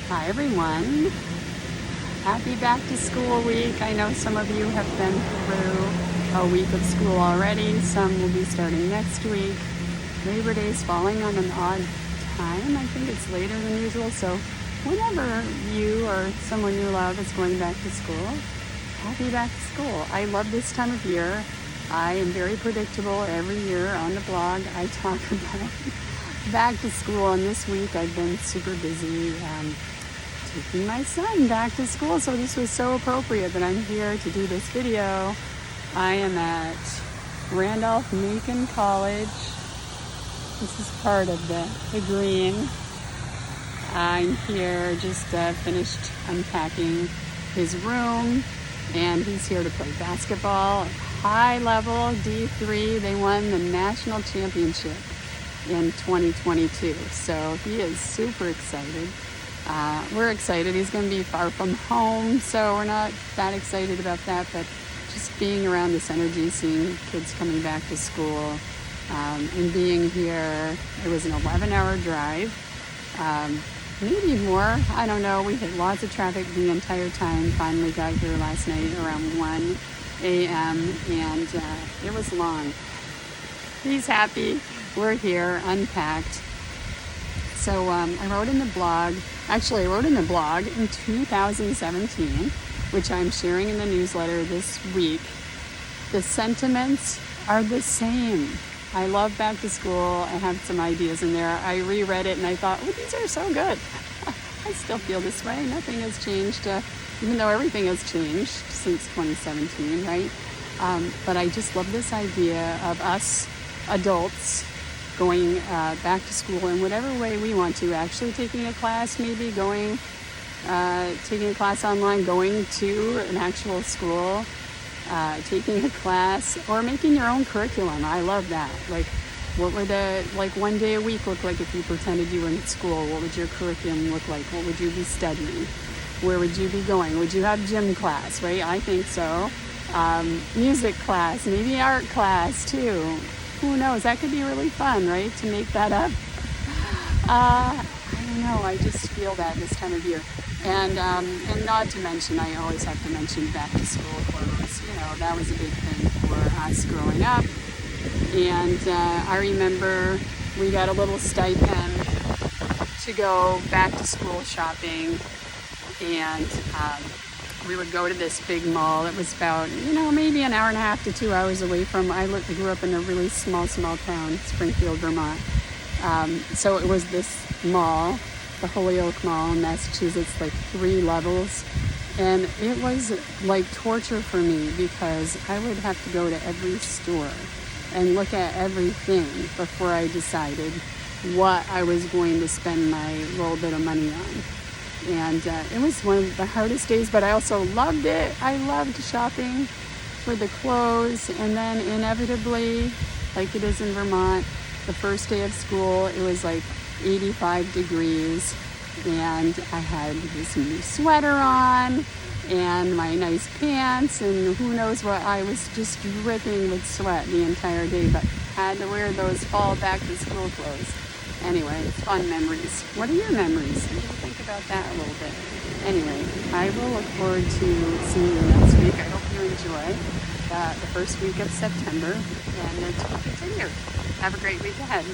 Hi everyone. Happy back to school week. I know some of you have been through a week of school already. Some will be starting next week. Labor Day is falling on an odd time. I think it's later than usual. So whenever you or someone you love is going back to school, happy back to school. I love this time of year. I am very predictable every year on the blog. I talk about back to school, and this week I've been super busy taking my son back to school, so this was so appropriate that I'm here to do this video. I am at Randolph-Macon College. This is part of the green. I'm here, just finished unpacking his room, and he's here to play basketball. High level D3, they won the national championship in 2022, so he is super excited. We're excited. He's going to be far from home, so we're not that excited about that, but just being around this energy, seeing kids coming back to school, and being here. It was an 11-hour drive, maybe more, I don't know. We hit lots of traffic the entire time. Finally got here last night around 1 a.m. and it was long. He's happy. We're here, unpacked. So I wrote in the blog, actually I wrote in the blog in 2017, which I'm sharing in the newsletter this week. The sentiments are the same. I love back to school. I have some ideas in there. I reread it and I thought, oh, these are so good. I still feel this way. Nothing has changed, even though everything has changed since 2017, right? But I just love this idea of us adults going back to school in whatever way we want to, actually taking a class, maybe going, taking a class online, going to an actual school, taking a class, or making your own curriculum. I love that. Like, what would one day a week look like if you pretended you were in school? What would your curriculum look like? What would you be studying? Where would you be going? Would you have gym class, right? I think so. Music class, maybe art class too. Who knows? That could be really fun, right? To make that up. I don't know. I just feel that this time of year. And not to mention, I always have to mention back to school clothes. You know, that was a big thing for us growing up. And I remember we got a little stipend to go back to school shopping, and we would go to this big mall. It was about, maybe an hour and a half to 2 hours away from, I grew up in a really small town, Springfield, Vermont. So it was this mall, the Holyoke Mall in Massachusetts, like 3 levels. And it was like torture for me because I would have to go to every store and look at everything before I decided what I was going to spend my little bit of money on. And it was one of the hardest days, but I also loved it. I loved shopping for the clothes. And then inevitably, like it is in Vermont, the first day of school, it was like 85 degrees. And I had this new sweater on and my nice pants, and who knows what. I was just dripping with sweat the entire day, but had to wear those fall back to school clothes. Anyway, fun memories. What are your memories? Maybe think about that a little bit. Anyway, I will look forward to seeing you next week. I hope you enjoy the first week of September, and to continue. Have a great week ahead.